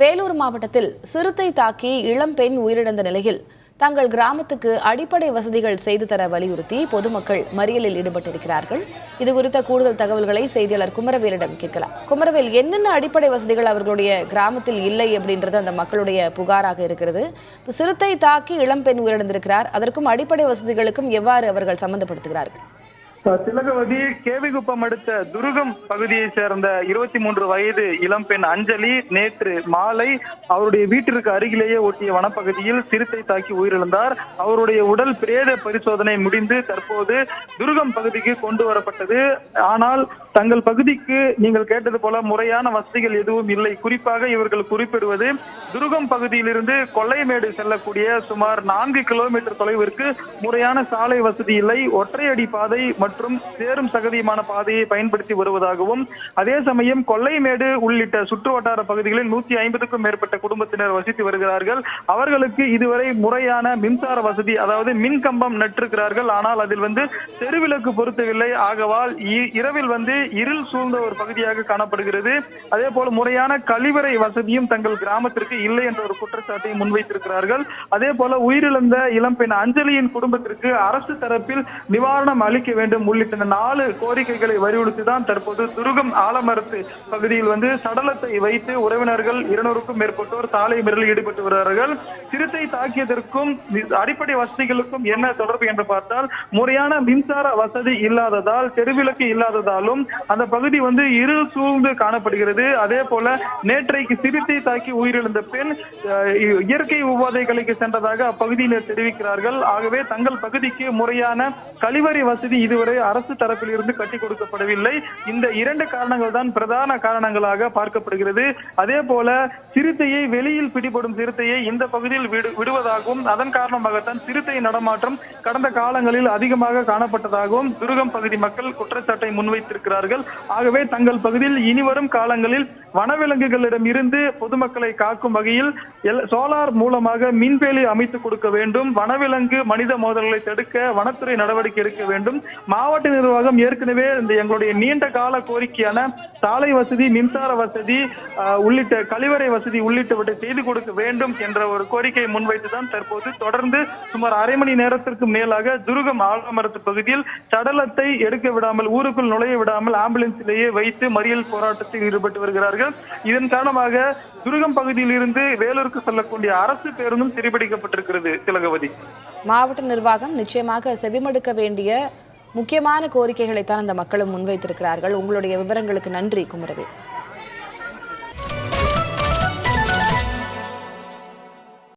வேலூர் மாவட்டத்தில் சிறுத்தை தாக்கி இளம்பெண் உயிரிழந்த நிலையில் தங்கள் கிராமத்துக்கு அடிப்படை வசதிகள் செய்து தர வலியுறுத்தி பொதுமக்கள் மறியலில் ஈடுபட்டிருக்கிறார்கள். இதுகுறித்த கூடுதல் தகவல்களை செய்தியாளர் குமரவேலிடம் கேட்கலாம். குமரவேல், என்னென்ன அடிப்படை வசதிகள் அவர்களுடைய கிராமத்தில் இல்லை அப்படின்றது அந்த மக்களுடைய புகாராக இருக்கிறது. சிறுத்தை தாக்கி இளம்பெண் உயிரிழந்திருக்கிறார், அதற்கும் அடிப்படை வசதிகளுக்கும் எவ்வாறு அவர்கள் சம்பந்தப்படுத்துகிறார்கள்? திலகவதி கேவிகுப்பம் அடுத்த துருகம் பகுதியை சேர்ந்த 23 வயது இளம்பெண் அஞ்சலி நேற்று மாலை அவருடைய வீட்டிற்கு அருகிலேயே ஒட்டிய வனப்பகுதியில் சிறுத்தை தாக்கி உயிரிழந்தார். அவருடைய உடல் பிரேத பரிசோதனை முடிந்து தற்போது துருகம் பகுதிக்கு கொண்டு வரப்பட்டது. ஆனால் தங்கள் பகுதிக்கு நீங்கள் கேட்டது போல முறையான வசதிகள் எதுவும் இல்லை. குறிப்பாக இவர்கள் குறிப்பிடுவது துருகம் பகுதியிலிருந்து கொள்ளைமேடு செல்லக்கூடிய சுமார் 4 கிலோமீட்டர் தொலைவிற்கு முறையான சாலை வசதி இல்லை. ஒற்றையடி பாதை மற்றும் சேரும் சகதியமான பாதையை பயன்படுத்தி வருவதாகவும், அதே சமயம் கொள்ளைமேடு உள்ளிட்ட சுற்று வட்டார பகுதிகளில் 150க்கும் மேற்பட்ட குடும்பத்தினர் வசித்து வருகிறார்கள். அவர்களுக்கு இதுவரை முறையான மின்சார வசதி, அதாவது மின் கம்பம் நட்டிருக்கிறார்கள். ஆனால் அதில் தெருவிளக்கு பொருத்தவில்லை. ஆகவால் இரவில் இருள் சூழ்ந்த ஒரு பகுதியாக காணப்படுகிறது. அதே போல முறையான கழிவறை வசதியும் தங்கள் கிராமத்திற்கு இல்லை என்ற ஒரு குற்றச்சாட்டை முன்வைத்திருக்கிறார்கள். அதே போல உயிரிழந்த இளம்பெண் அஞ்சலியின் குடும்பத்திற்கு அரசு தரப்பில் நிவாரணம் அளிக்க வேண்டும் உள்ளிட்ட 4 கோரிக்கைகளை வலியுறுத்திதான் தற்போது துருகம் ஆலமரத்து பகுதியில் சடலத்தை வைத்து உறவினர்கள் 200க்கும் மேற்பட்டோர் சாலை மறியலில் ஈடுபட்டு வருகிறார்கள். சிறுத்தை தாக்கியதற்கும் அடிப்படை வசதிகளுக்கும் என்ன தொடர்பு என்று பார்த்தால், முறையான மின்சார வசதி இல்லாததால், தெருவிளக்கு இல்லாததாலும் அந்த பகுதி இருள் சூழ்ந்து காணப்படுகிறது. அதே போல நேற்றைக்கு சிறுத்தை தாக்கி உயிரிழந்த பெண் இயற்கை உபாதைகளுக்கு சென்றதாக அப்பகுதியினர் தெரிவிக்கிறார்கள். ஆகவே தங்கள் பகுதிக்கு முறையான கழிவறை வசதி இதுவரை அரசு தரப்பில் இருந்து கட்டி கொடுக்கப்படவில்லை. இந்த 2 காரணங்கள் தான் பிரதான காரணங்களாக பார்க்கப்படுகிறது. அதே போல சிறுத்தையை வெளியில் பிடிபடும் சிறுத்தையை இந்த பகுதியில் விடுவதாகவும், அதன் காரணமாகத்தான் சிறுத்தை நடமாட்டம் கடந்த காலங்களில் அதிகமாக காணப்பட்டதாகவும் துருகம் பகுதி மக்கள் குற்றச்சாட்டை முன்வைத்திருக்கிறார்கள். ஆகவே தங்கள் பகுதியில் இனிவரும் காலங்களில் வனவிலங்குகளிடம் இருந்து பொதுமக்களை காக்கும் வகையில் சோலார் மூலமாக மின்வேலி அமைத்துக் கொடுக்க வேண்டும். வனவிலங்கு மனித மோதல்களை தடுக்க வனத்துறை நடவடிக்கை எடுக்க வேண்டும். மாவட்ட நிர்வாகம் ஏற்கனவே எங்களுடைய நீண்ட கால கோரிக்கையான சாலை வசதி, மின்சார வசதி உள்ளிட்ட கழிவறை வசதி உள்ளிட்டவற்றை செய்து கொடுக்க வேண்டும் என்ற ஒரு கோரிக்கையை முன்வைத்துதான் தற்போது தொடர்ந்து சுமார் அரை மணி நேரத்திற்கு மேலாக துருகம் ஆலமரத்து பகுதியில் சடலத்தை எடுக்க விடாமல், ஊருக்குள் நுழைய விடாமல் ஆம்புலன்ஸிலேயே வைத்து மறியல் போராட்டத்தில் ஈடுபட்டு வருகிறார்கள். இதன் காரணமாக துருகம் பகுதியில் இருந்து வேலூருக்கு செல்லக்கூடிய அரசு பேருந்தும் சிறைபிடிக்கப்பட்டிருக்கிறது. திலகவதி, மாவட்ட நிர்வாகம் நிச்சயமாக செவிமடுக்க வேண்டிய முக்கியமான கோரிக்கைகளைத்தான் அந்த மக்களும் முன்வைத்திருக்கிறார்கள். உங்களுடைய விவரங்களுக்கு நன்றி குமரவேல்.